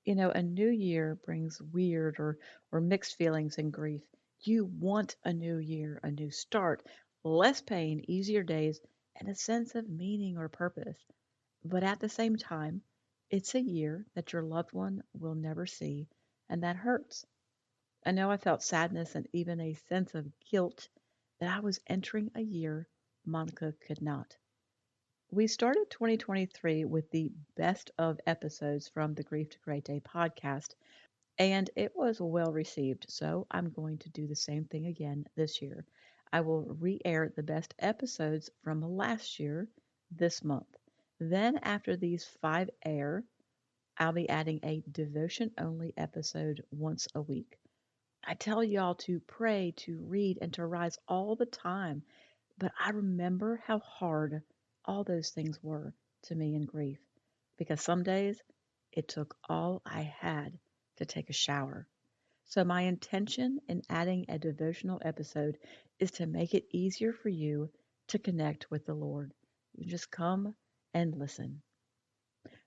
A new year brings weird or mixed feelings and grief. You want a new year, a new start, less pain, easier days, and a sense of meaning or purpose. But at the same time, it's a year that your loved one will never see, and that hurts. I know I felt sadness and even a sense of guilt that I was entering a year Monica could not. We started 2023 with the best of episodes from the Grief to Great Day podcast, and it was well received. So I'm going to do the same thing again this year. I will re air the best episodes from last year this month. Then, after these five air, I'll be adding a devotion only episode once a week. I tell y'all to pray, to read, and to rise all the time, but I remember how hard all those things were to me in grief because some days it took all I had to take a shower. So, my intention in adding a devotional episode is to make it easier for you to connect with the Lord. You just come and listen.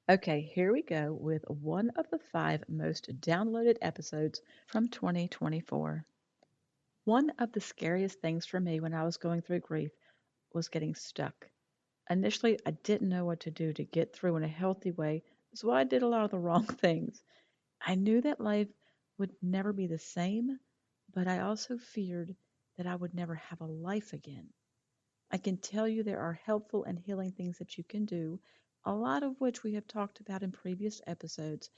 Okay, here we go with one of the five most downloaded episodes from 2024. One of the scariest things for me when I was going through grief was getting stuck. Initially, I didn't know what to do to get through in a healthy way, so I did a lot of the wrong things. I knew that life would never be the same, but I also feared that I would never have a life again. I can tell you there are helpful and healing things that you can do, a lot of which we have talked about in previous episodes,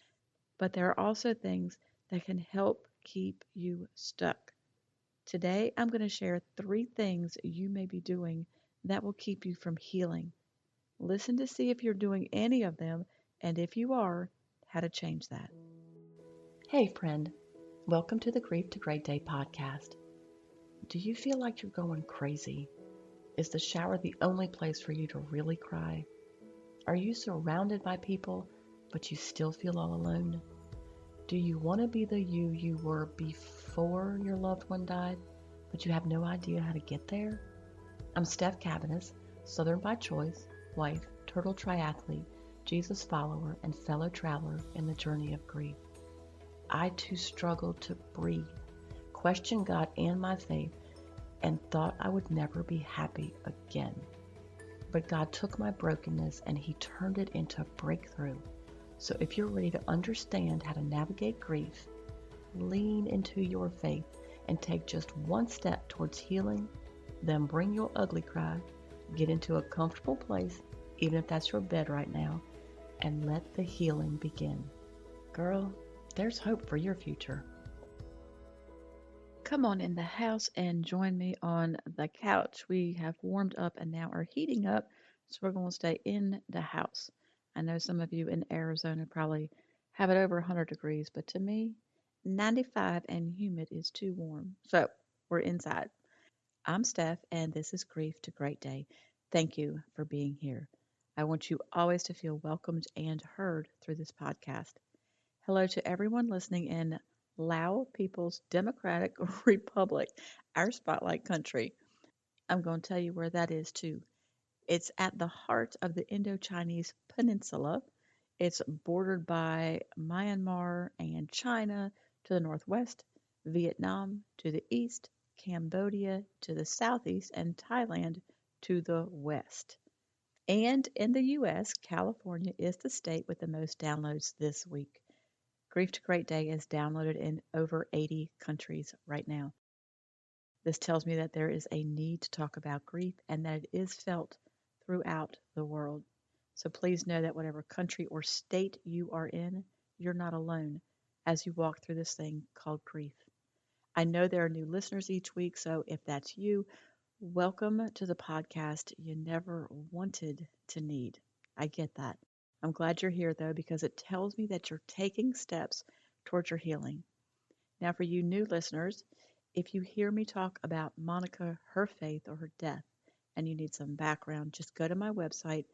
but there are also things that can help keep you stuck. Today, I'm going to share three things you may be doing that will keep you from healing. Listen to see if you're doing any of them, and if you are, how to change that. Hey, friend. Welcome to the Grief to Great Day podcast. Do you feel like you're going crazy? Is the shower the only place for you to really cry? Are you surrounded by people, but you still feel all alone? Do you want to be the you were before your loved one died, but you have no idea how to get there? I'm Steph Cabanis, Southern by choice, wife, turtle triathlete, Jesus follower, and fellow traveler in the journey of grief. I too struggled to breathe, questioned God and my faith, and thought I would never be happy again. But God took my brokenness and He turned it into a breakthrough. So if you're ready to understand how to navigate grief, lean into your faith, and take just one step towards healing, then bring your ugly cry, get into a comfortable place, even if that's your bed right now, and let the healing begin. Girl, there's hope for your future. Come on in the house and join me on the couch. We have warmed up and now are heating up, so we're going to stay in the house. I know some of you in Arizona probably have it over 100 degrees, but to me, 95 and humid is too warm. So we're inside. I'm Steph, and this is Grief to Great Day. Thank you for being here. I want you always to feel welcomed and heard through this podcast. Hello to everyone listening in Lao People's Democratic Republic, our spotlight country. I'm going to tell you where that is too. It's at the heart of the Indo-Chinese Peninsula. It's bordered by Myanmar and China to the northwest, Vietnam to the east, Cambodia to the southeast, and Thailand to the west. And in the U.S., California is the state with the most downloads this week. Grief to Great Day is downloaded in over 80 countries right now. This tells me that there is a need to talk about grief and that it is felt throughout the world. So please know that whatever country or state you are in, you're not alone as you walk through this thing called grief. I know there are new listeners each week, so if that's you, welcome to the podcast you never wanted to need. I get that. I'm glad you're here though, because it tells me that you're taking steps towards your healing. Now, for you new listeners, if you hear me talk about Monica, her faith, or her death, and you need some background, just go to my website,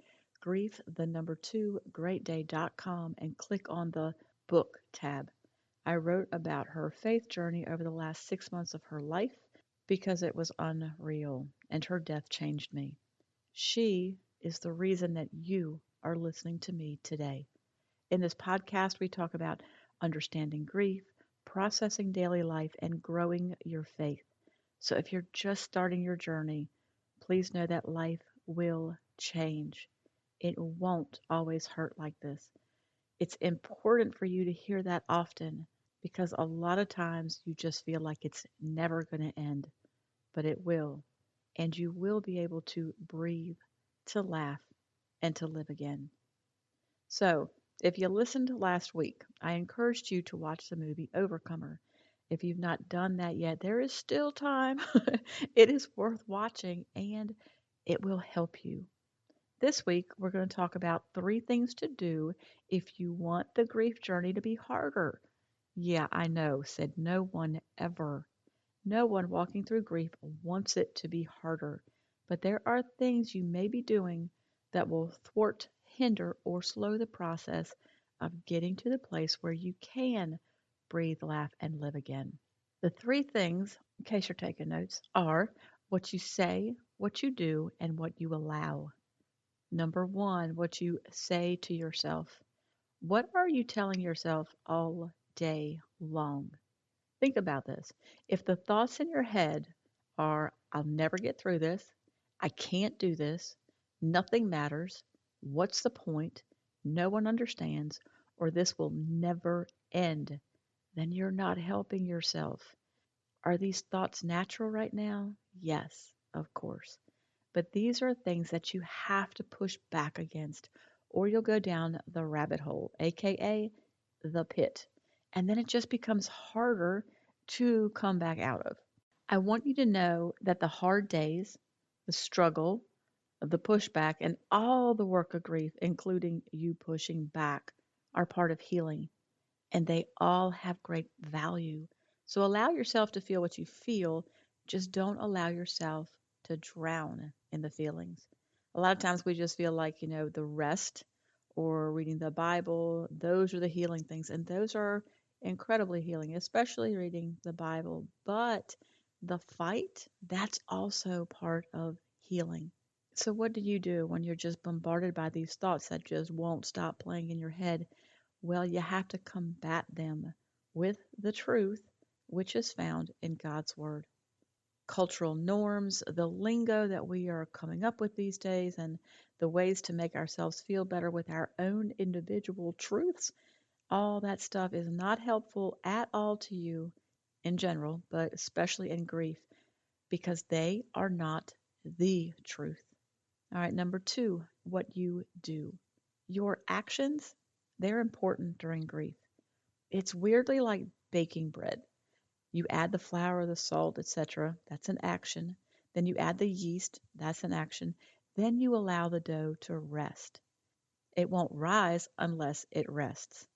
grief2greatday.com, and click on the book tab. I wrote about her faith journey over the last 6 months of her life because it was unreal, and her death changed me. She is the reason that you are listening to me today. In this podcast, we talk about understanding grief, processing daily life, and growing your faith. So if you're just starting your journey, please know that life will change. It won't always hurt like this. It's important for you to hear that often because a lot of times you just feel like it's never going to end, but it will. And you will be able to breathe, to laugh, and to live again. So, if you listened last week, I encouraged you to watch the movie Overcomer. If you've not done that yet, there is still time. It is worth watching and it will help you. This week, we're going to talk about 3 things to do if you want the grief journey to be harder. Yeah, I know, said no one ever. No one walking through grief wants it to be harder, but there are things you may be doing that will thwart, hinder, or slow the process of getting to the place where you can breathe, laugh, and live again. The 3 things, in case you're taking notes, are what you say, what you do, and what you allow. Number 1, what you say to yourself. What are you telling yourself all day long? Think about this. If the thoughts in your head are, I'll never get through this, I can't do this, nothing matters, what's the point, no one understands, or this will never end, then you're not helping yourself. Are these thoughts natural right now? Yes, of course. But these are things that you have to push back against, or you'll go down the rabbit hole, aka the pit. And then it just becomes harder to come back out of. I want you to know that the hard days, the struggle, the pushback, and all the work of grief, including you pushing back, are part of healing and they all have great value. So allow yourself to feel what you feel, just don't allow yourself to drown in the feelings. A lot of times we just feel like, the rest or reading the Bible, those are the healing things, and those are incredibly healing, especially reading the Bible. But the fight, that's also part of healing. So, what do you do when you're just bombarded by these thoughts that just won't stop playing in your head? Well, you have to combat them with the truth, which is found in God's Word. Cultural norms, the lingo that we are coming up with these days, and the ways to make ourselves feel better with our own individual truths, all that stuff is not helpful at all to you in general, but especially in grief, because they are not the truth. All right, number 2, what you do. Your actions, they're important during grief. It's weirdly like baking bread. You add the flour, the salt, etc. That's an action. Then you add the yeast. That's an action. Then you allow the dough to rest. It won't rise unless it rests.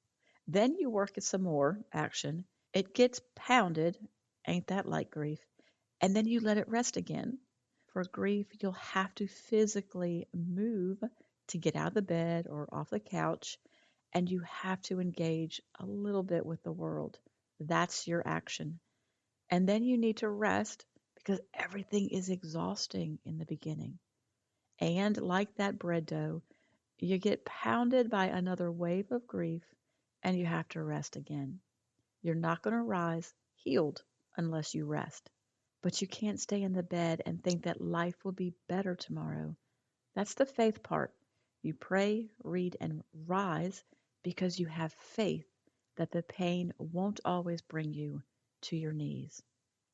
Then you work it some more, action. It gets pounded. Ain't that like grief? And then you let it rest again. For grief, you'll have to physically move to get out of the bed or off the couch, and you have to engage a little bit with the world. That's your action. And then you need to rest because everything is exhausting in the beginning. And like that bread dough, you get pounded by another wave of grief and you have to rest again. You're not going to rise healed unless you rest. But you can't stay in the bed and think that life will be better tomorrow. That's the faith part. You pray, read, and rise because you have faith that the pain won't always bring you to your knees.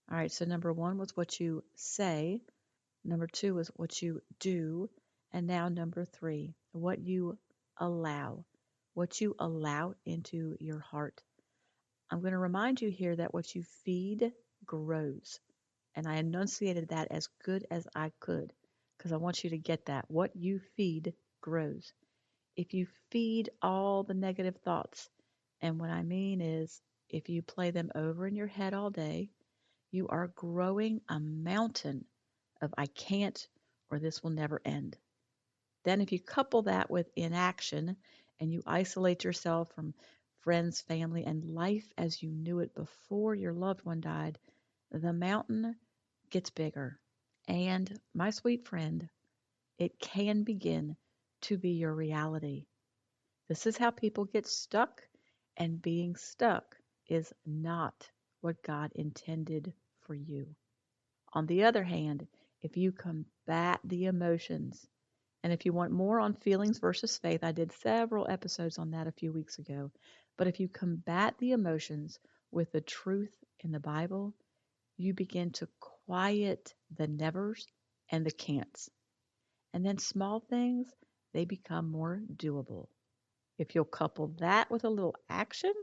All right, so number 1 was what you say. Number 2 was what you do. And now number 3, what you allow. What you allow into your heart. I'm going to remind you here that what you feed grows. And I enunciated that as good as I could because I want you to get that. What you feed grows. If you feed all the negative thoughts, and what I mean is if you play them over in your head all day, you are growing a mountain of I can't or this will never end. Then, if you couple that with inaction and you isolate yourself from friends, family, and life as you knew it before your loved one died, the mountain gets bigger. And, my sweet friend, it can begin to be your reality. This is how people get stuck, and being stuck is not what God intended for you. On the other hand, if you combat the emotions, and if you want more on feelings versus faith, I did several episodes on that a few weeks ago. But if you combat the emotions with the truth in the Bible, you begin to quiet the nevers and the can'ts. And then small things, they become more doable. If you'll couple that with a little action,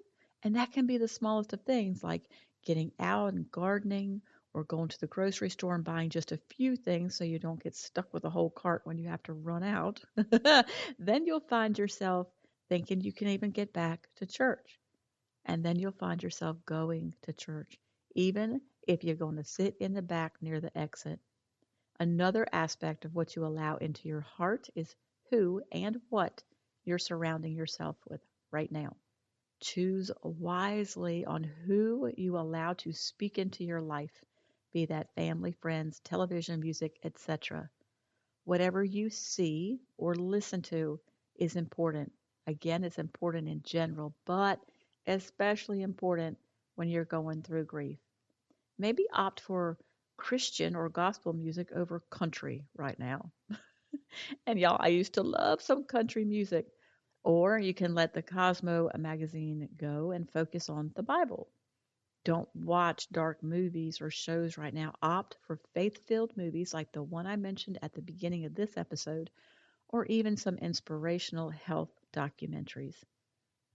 and that can be the smallest of things like getting out and gardening or going to the grocery store and buying just a few things so you don't get stuck with a whole cart when you have to run out, then you'll find yourself thinking you can even get back to church. And then you'll find yourself going to church, even if you're going to sit in the back near the exit. Another aspect of what you allow into your heart is who and what you're surrounding yourself with right now. Choose wisely on who you allow to speak into your life, be that family, friends, television, music, etc. Whatever you see or listen to is important. Again, it's important in general, but especially important when you're going through grief. Maybe opt for Christian or gospel music over country right now. And y'all, I used to love some country music. Or you can let the Cosmo magazine go and focus on the Bible. Don't watch dark movies or shows right now. Opt for faith filled movies like the one I mentioned at the beginning of this episode, or even some inspirational health documentaries.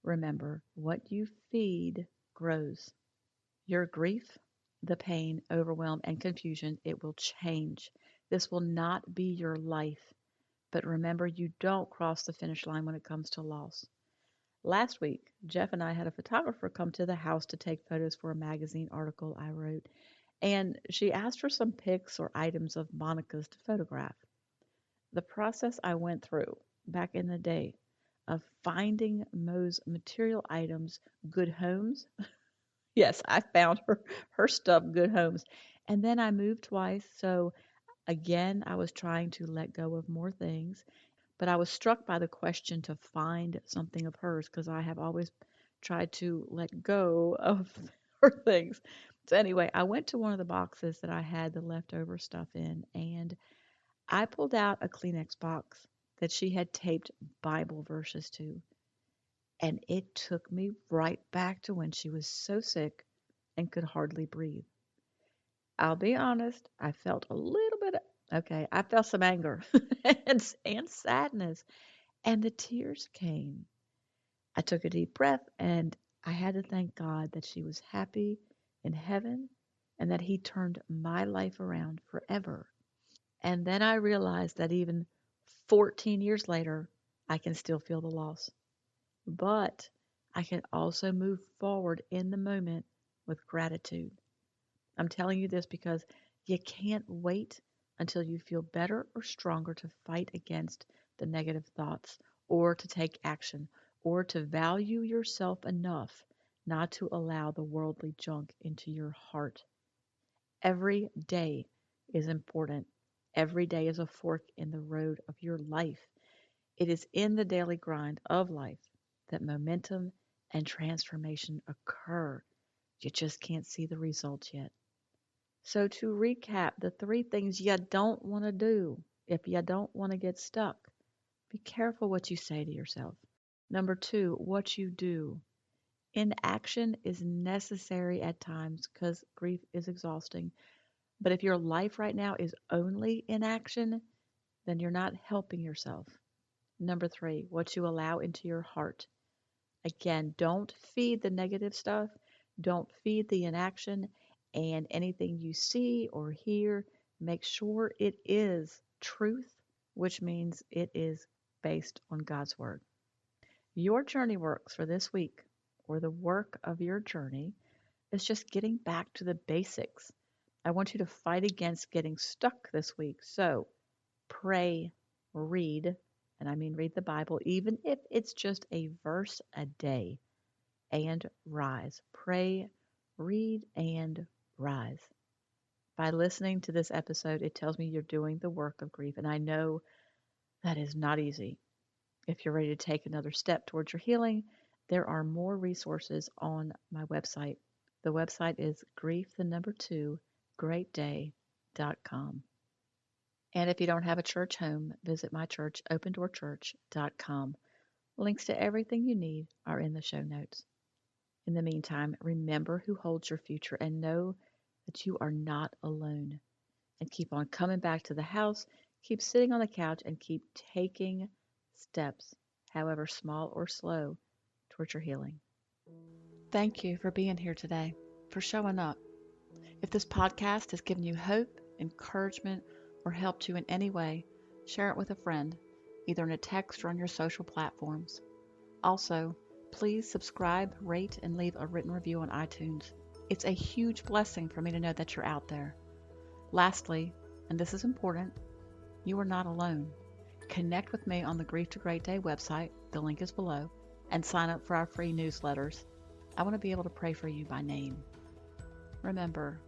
Remember, what you feed grows. Your grief, the pain, overwhelm, and confusion, it will change. This will not be your life. But remember, you don't cross the finish line when it comes to loss. Last week, Jeff and I had a photographer come to the house to take photos for a magazine article I wrote, and she asked for some pics or items of Monica's to photograph. The process I went through back in the day of finding Mo's material items good homes. Yes, I found her stuff good homes. And then I moved twice, so again, I was trying to let go of more things, but I was struck by the question to find something of hers because I have always tried to let go of her things. So, anyway, I went to one of the boxes that I had the leftover stuff in, and I pulled out a Kleenex box that she had taped Bible verses to. And it took me right back to when she was so sick and could hardly breathe. I'll be honest, I felt a little bit, okay, I felt some anger and sadness, and the tears came. I took a deep breath and I had to thank God that she was happy in heaven and that He turned my life around forever. And then I realized that even 14 years later, I can still feel the loss. But I can also move forward in the moment with gratitude. I'm telling you this because you can't wait until you feel better or stronger to fight against the negative thoughts or to take action or to value yourself enough not to allow the worldly junk into your heart. Every day is important. Every day is a fork in the road of your life. It is in the daily grind of life that momentum and transformation occur. You just can't see the results yet. So, to recap, the three things you don't want to do if you don't want to get stuck, be careful what you say to yourself. Number two, what you do. Inaction is necessary at times because grief is exhausting. But if your life right now is only inaction, then you're not helping yourself. Number three, what you allow into your heart. Again, don't feed the negative stuff, don't feed the inaction, and anything you see or hear, make sure it is truth, which means it is based on God's Word. Your journey works for this week, or the work of your journey, is just getting back to the basics. I want you to fight against getting stuck this week. So pray, read, and I mean read the Bible, even if it's just a verse a day and rise. Pray, read, and rise. By listening to this episode, it tells me you're doing the work of grief, and I know that is not easy. If you're ready to take another step towards your healing, there are more resources on my website. The website is grief, the number two, greatday.com. And if you don't have a church home, visit my church, opendoorchurch.com. Links to everything you need are in the show notes. In the meantime, remember who holds your future and know that you are not alone. And keep on coming back to the house, keep sitting on the couch, and keep taking steps, however small or slow, towards your healing. Thank you for being here today, for showing up. If this podcast has given you hope, encouragement, or helped you in any way, share it with a friend, either in a text or on your social platforms. Also, please subscribe, rate, and leave a written review on iTunes. It's a huge blessing for me to know that you're out there. Lastly, and this is important, you are not alone. Connect with me on the Grief to Great Day website, the link is below, and sign up for our free newsletters. I want to be able to pray for you by name. Remember,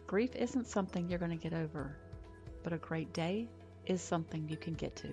grief isn't something you're going to get over, but a great day is something you can get to.